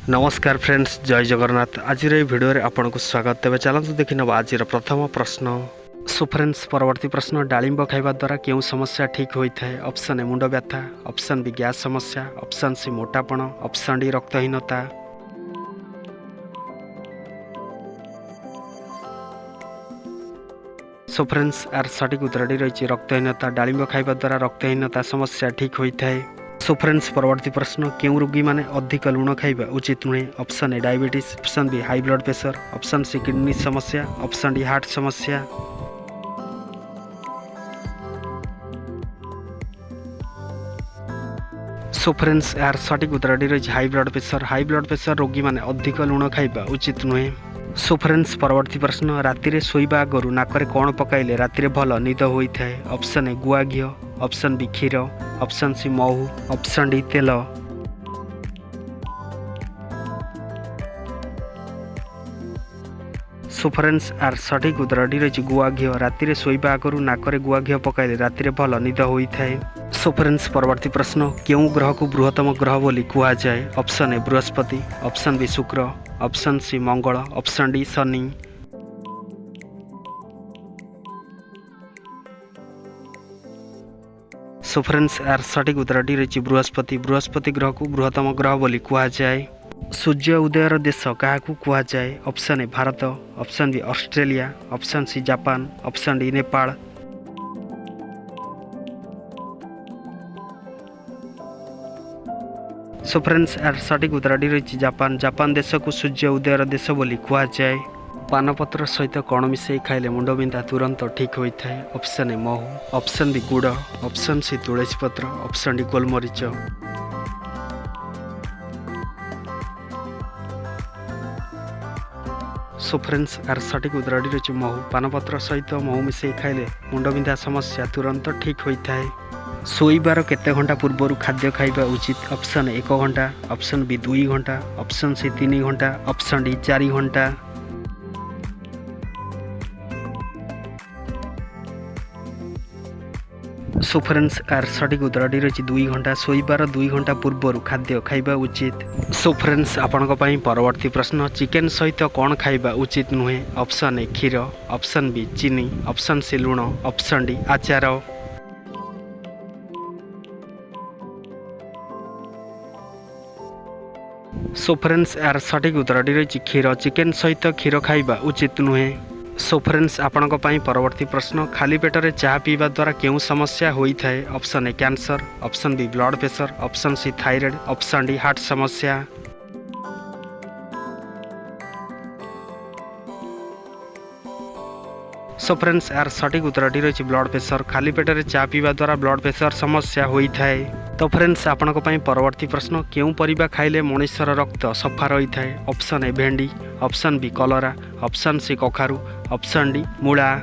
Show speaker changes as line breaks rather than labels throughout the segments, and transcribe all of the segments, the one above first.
नमस्कार फ्रेंड्स, जय जगन्नाथ। आज भिडियो रे आपन को स्वागत। तेज चलते देखी नवा आज प्रथम प्रश्न। सो फ्रेंड्स, परवर्ती प्रश्न। डालिंब खाइबा द्वारा केउं समस्या ठीक होइथाय? ऑप्शन ए मुंड व्यथा, ऑप्शन बी गैस समस्या, ऑप्शन सी मोटापण, ऑप्शन डी रक्तहीनता। सो फ्रेंड्स, आर सटीक उत्तर डी रही रक्तहीनता। डालिंब खाइबा द्वारा रक्तहीनता समस्या ठीक होइथाय। सो फ्रेंड्स, परवर्ती प्रश्न। केउं रोगी माने अधिक लुण खाइबा उचित नुहे? Option A diabetes, option B high blood pressure, option C kidney समस्या, ऑप्शन डी हार्ट समस्या। सो फ्रेंड्स, यार सटीक उत्तर डी रही high blood pressure. High blood pressure रोगी माने अधिक लुण खाइबा उचित नुहे। सो फ्रेंड्स, परवर्ती प्रश्न। राति शोइबा आगरु नाकरे कौन पकाइले राति भल निद होइथाय? ऑप्शन ए गुआ घी, ऑप्शन बी क्षीर, ऑप्शन सी महू, ऑप्शन डी तेल। सो फ्रेंड्स, आर सटीक उत्तर डी रही गुआ घी। राति शोइबा आगरु नाकरे गुआ घी पकाइले राति भल निद होइथाय। सो फ्रेंड्स, परवर्ती प्रश्न। केउं ग्रह को बृहत्तम ग्रह बोली कुहा जाए? ऑप्शन ए बृहस्पति, ऑप्शन बी शुक्र, ऑप्शन सी मंगल, ऑप्शन डी शनि। सो फ्रेंड्स, यार सटीक उत्तर डी रही बृहस्पति। बृहस्पति ग्रह को बृहत्तम ग्रह बोली कुहा जाए। सूर्य उदयर देश क्या कुहा जाए? Option A Bharat, option B Australia, option C Japan, option D Nepal. So friends, यार सटीक उत्तर डी रही जापान। जापान देश को सूर्य उदयर देश बोली कुहा जाए। पानपत्र सहित कौन मिसई खाइले मुंड बिंधा तुरंत ठीक होता है? ऑप्शन ए महू, ऑप्शन बी गुड़, ऑप्शन सी तुलसी पत्र, ऑप्शन डी गोलमरीच। सो फ्रेंड्स, यार सटीक उत्तर डी रही महू। पानपत्र सहित महू मिसई खाइले मुंड बिंधा समस्या तुरंत ठीक होता है। शोइबार केते घंटा पूर्व खाद्य खाइबा उचित? ऑप्शन 1 घंटा, ऑप्शन बी 2 घंटा, ऑप्शन सी 3 घंटा, ऑप्शन डी 4 घंटा। सो फ्रेंड्स, यार सटीक उत्तर डी रही 2 घंटा। शोइबार 2 घंटा पूर्व खाद्य खाइबा उचित। सो फ्रेंड्स, आपन परवर्ती प्रश्न। चिकेन सहित कौन खाइबा उचित नुहे? ऑप्शन ए क्षीर, ऑप्शन बी चीनी, ऑप्शन सी लुण, ऑप्शन डी आचार। सो फ्रेंड्स, यार सटीक उत्तर डी रही क्षीर। चिकेन सहित क्षीर खाइबा उचित नुहे। सो फ्रेंड्स, आपन परवर्ती प्रश्न। खाली पेटर चाह पीवा द्वारा केउं समस्या होता है? Option A cancer, option B blood pressure, option C thyroid, option D heart समस्या। सो फ्रेंड्स, यार सटीक उत्तर डी रही ब्लड प्रेशर। खाली पेटर चाह पीवा द्वारा ब्लड प्रेशर समस्या होता है। तो फ्रेंड्स, आपन परवर्ती प्रश्न। केउं परिबा खाइले मनुष्यर रक्त सफा रही है? ऑप्शन ए भेंडी, ऑप्शन बी कलरा, ऑप्शन सी कखारू, ऑप्शन डी मूला।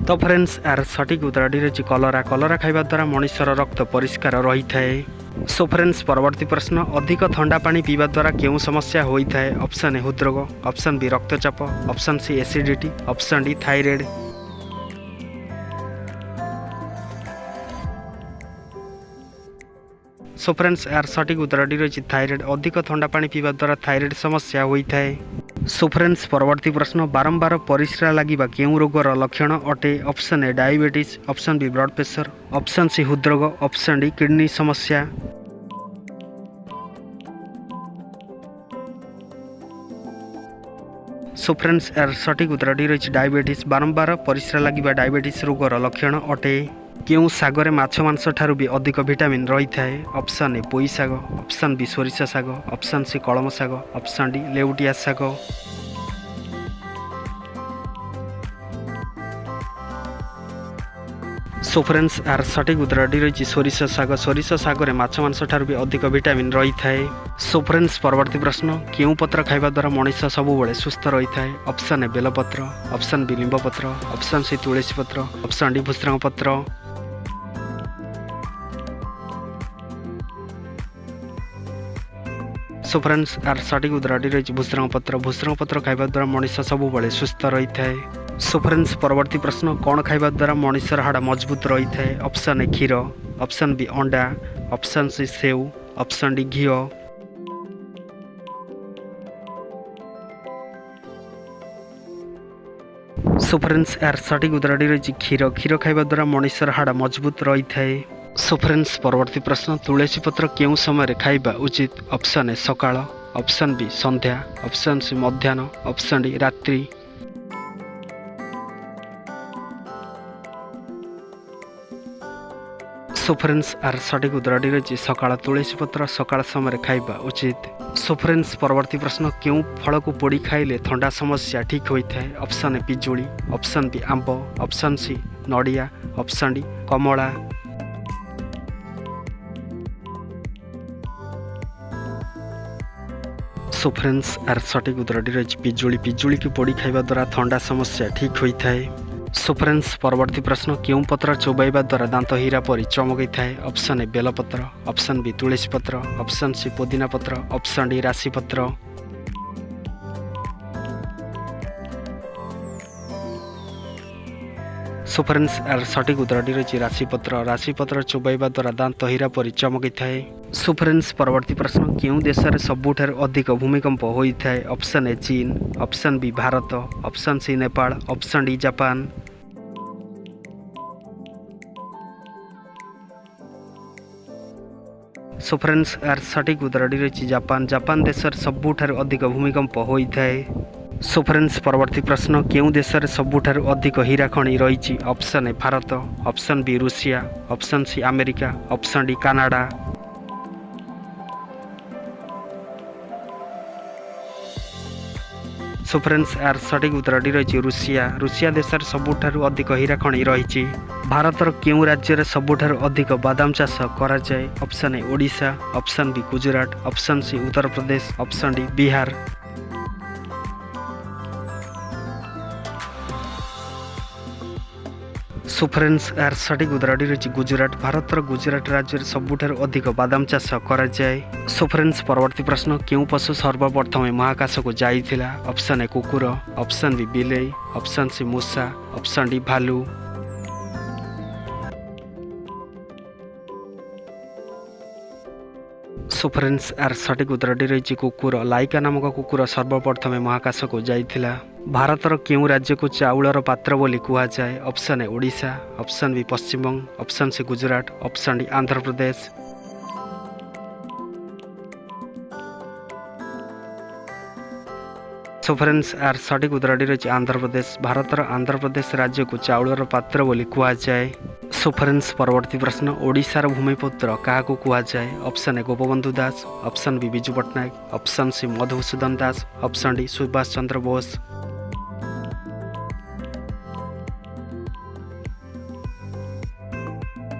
तो फ्रेंड्स, यार सटीक उत्तर डी रही कलरा। कलरा खाइबा द्वारा मनुष्यर रक्त परिष्कार रही है। सो फ्रेंड्स, परवर्ती प्रश्न। अधिक ठंडा पानी पीवा द्वारा केउं समस्या होता है? ऑप्शन ए हृदरोग, ऑप्शन बी रक्तचाप, option C acidity, option D thyroid. So friends, यार सटीक उत्तर डी रही थायराइड। अधिक ठंडा पानी पीवा द्वारा थायराइड समस्या होता है। सो फ्रेंड्स, परवर्ती प्रश्न। बारंबार परिस्रा लागिबा केउं रोगर लक्षण अटे? Option A diabetes, option B blood pressure, option C हृदरोग, ऑप्शन डी किडनी समस्या। सो फ्रेंड्स, यार सटीक उत्तर डी रही डायबिटीज। बारंबार परिस्रा लागिबा डायबिटीज रोगर लक्षण अटे। केउं सागरे माछ मांस ठारू भी अधिक विटामिन रही है? ऑप्शन ए पोई साग, ऑप्शन बी सोरिष साग, ऑप्शन सी कलम साग, ऑप्शन डी लेउटिया साग। सो फ्रेंड्स, यार सटीक उत्तर डी रही सोरिष साग। सोरिष सागरे माछ मांस ठारू भी अधिक विटामिन रही है। सो फ्रेंड्स, परवर्ती प्रश्न। केउं पत्र खाइबा द्वारा मनुष्य सबुबले सुस्थ रही है? ऑप्शन ए बेलपत्र, ऑप्शन बी लिंब पत्र, ऑप्शन सी तुलसी पत्र, ऑप्शन डी भूसंग पत्र। सो फ्रेंड्स, यार सटीक उत्तर डी रही भूसंग पत्र। भूसंग पत्र खाइबा द्वारा मनुष्य सबुबले सुस्थ रही है। सो फ्रेंड्स, परवर्ती प्रश्न। कौन खाइबा द्वारा मनुष्यर हाड़ मजबूत रही है? ऑप्शन ए क्षीर, ऑप्शन बी अंडा, ऑप्शन सी सेव, ऑप्शन डी घी। सो फ्रेंड्स यार सठिक उत्तरटी रही क्षीर। क्षीर खाइबा द्वारा मनुष्यर हाड़ मजबूत रही है। सो फ्रेंड्स परवर्ती प्रश्न, तुलसी पत्र केउं समय खाइबा उचित? ऑप्शन ए सकाळ, ऑप्शन बी संध्या, ऑप्शन सी मध्याह्न, ऑप्शन डी रात्रि। सो फ्रेंड्स यार सठिक उत्तरटी रही सकाळ। तुलसी पत्र सकाळ समय खाइबा उचित। सो फ्रेंड्स परवर्ती प्रश्न, केउं फल को पोड़ी खाइले थंडा समस्या ठीक होता है? ऑप्शन ए पिजुली, ऑप्शन बी आंब, ऑप्शन सी नड़िया, ऑप्शन डी कमला। सो फ्रेंड्स यार सठिक उत्तरटी रही पिजुली। पिजुली की पोड़ी खाइबा द्वारा थंडा समस्या ठीक होता है। सो फ्रेंड्स परवर्ती प्रश्न, केउं पत्र चोबाइबा द्वारा दांत हीरा परी चमकई थाए? ऑप्शन ए बेलपत्र, ऑप्शन बी तुलसी पत्र, ऑप्शन सी पुदीना पत्र, ऑप्शन डी राशि पत्र। सो फ्रेंड्स यार सठिक उत्तरटी रही राशि पत्र। राशि पत्र चोबाइबा द्वारा दांत हीरा परी चमकई थाए। सो फ्रेंड्स परवर्ती प्रश्न, केउं देश में सबुठार अधिक भूमिकंप होता है? ऑप्शन ए चीन, option B Bharat, option C Nepal, option D Japan. So friends यार सठिक उत्तरटी रही जापान। जापान देश में सबुठार अधिक भूमिकंप होता है। सो फ्रेंड्स परवर्ती प्रश्न, केउं देश में सबुठार अधिक हीरा खनि रही? Option A Bharat, option B रूसिया, option C America, option D Canada. So friends यार सठिक उत्तरटी रही रूसिया। रूसिया देश में सबुठार अधिक हीरा खनि रही। भारतर केउं राज्य में सबुठार अधिक बादाम चाष कराए? Option A Odisha, option B Gujarat, option C Uttar Pradesh, option D Bihar. So friends यार सठिक उत्तरटी रही गुजरात। भारतर गुजरात राज्य में सबुठार अधिक बादाम चाष कराए। सो फ्रेंड्स परवर्ती प्रश्न, केउं पशु सर्वप्रथम महाकाश को जाइथिला? ऑप्शन ए कुकुर, ऑप्शन बी बिलेई, ऑप्शन सी मूषा, ऑप्शन डी भालू। सो फ्रेंड्स यार सठिक उत्तरटी रही कुकुर। लाइका नामक कुकुर सर्वप्रथम महाकाश को जाइथिला। भारतर केउं राज्य को चाउलर पात्र बोली कुहाଯାଏ? Option A Odisha, option B Paschimbanga, option C Gujarat, option D Andhra Pradesh. So friends यार सठिक उत्तरटी रही आंध्र प्रदेश। भारतर आंध्र प्रदेश राज्य को चाउलर पात्र बोली कुहाଯାଏ। सो फ्रेंड्स परवर्ती प्रश्न, ओडिशार भूमिपुत्र क्या कुहाଯାଏ? Option A Gopabandhu Das, option B Biju Patnaik, option C Madhusudan Das, option D Subhash Chandra Bose.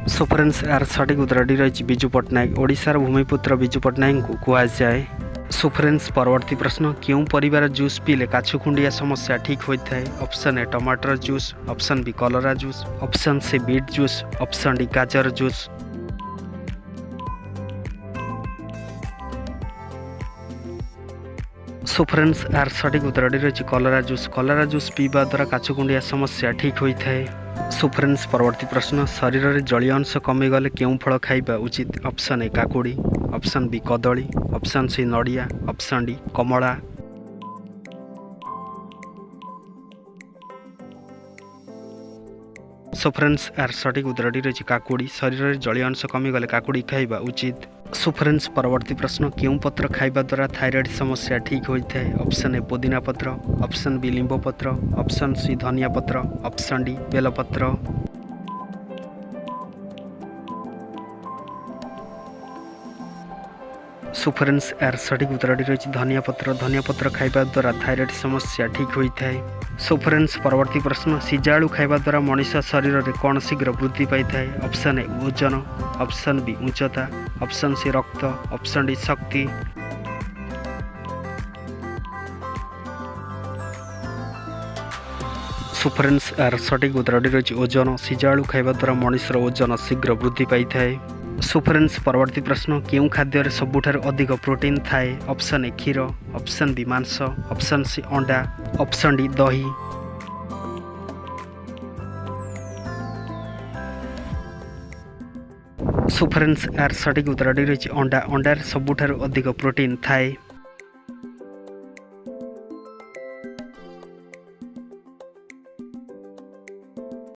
So friends यार सठिक उत्तरटी रही विजु पट्टनायक। ओडिशार भूमिपुत्र विजु पट्टनायक को कुहाଯାଏ। सो फ्रेंड्स परवर्ती प्रश्न, केउं परिवार जूस पीले काछुकुंडिया समस्या ठीक होता है? ऑप्शन ए टमाटर जूस, ऑप्शन बी कलरा juice, option C beet juice, option D गाजर जूस। सो फ्रेंड्स यार सठिक उत्तरटी रही कलरा जूस। कलरा जूस पीवा द्वारा काछुकुंडिया समस्या ठीक होता है। सो फ्रेंड्स परवर्ती प्रश्न, शरीर में जलीय अंश कमीगले केउं फल खाइबा उचित? ऑप्शन ए काकुड़ी, ऑप्शन बी कदली, ऑप्शन सी नड़िया, ऑप्शन डी कमला। सो फ्रेंड्स यार सठिक उत्तरटी रही काकुड़ी। शरीर में जलीय अंश कमीगले काकुड़ी खाइबा उचित। सो फ्रेंड्स परवर्ती प्रश्न, केउं पत्र खाइबा द्वारा थायराइड समस्या ठीक होता है? ऑप्शन ए पुदीना पत्र, ऑप्शन बी लिंब पत्र, ऑप्शन सी धनिया पत्र, ऑप्शन डी बेलपत्र। सो फ्रेंड्स यार सठिक उत्तरटी रही धनिया पत्र। धनिया पत्र खाइबा द्वारा थायराइड समस्या ठीक होता है। सो फ्रेंड्स परवर्ती प्रश्न, सिजाळु खाइबा द्वारा मनुष्य शरीर में कौन शीघ्र वृद्धि पाई थाए? ऑप्शन ए ओजन, ऑप्शन बी उच्चता, ऑप्शन सी रक्त, ऑप्शन डी शक्ति। सो फ्रेंड्स यार सठिक उत्तरटी रही ओजन। सिजाळु खाइबा द्वारा मनुष्यर ओजन शीघ्र वृद्धि पाई थाए। सो फ्रेंड्स परवर्ती प्रश्न, केउं खाद्य सबुठार अधिक प्रोटीन थाए? ऑप्शन ए क्षीर, ऑप्शन बी मांस, ऑप्शन सी अंडा, ऑप्शन डी दही। ସୋ ଫ୍ରେଣ୍ଡସ୍ ଏହାର ସଠିକ୍ ଉତ୍ତରଟି ରହିଛି ଅଣ୍ଡା। ଅଣ୍ଡାରେ ସବୁଠାରୁ ଅଧିକ ପ୍ରୋଟିନ୍ ଥାଏ।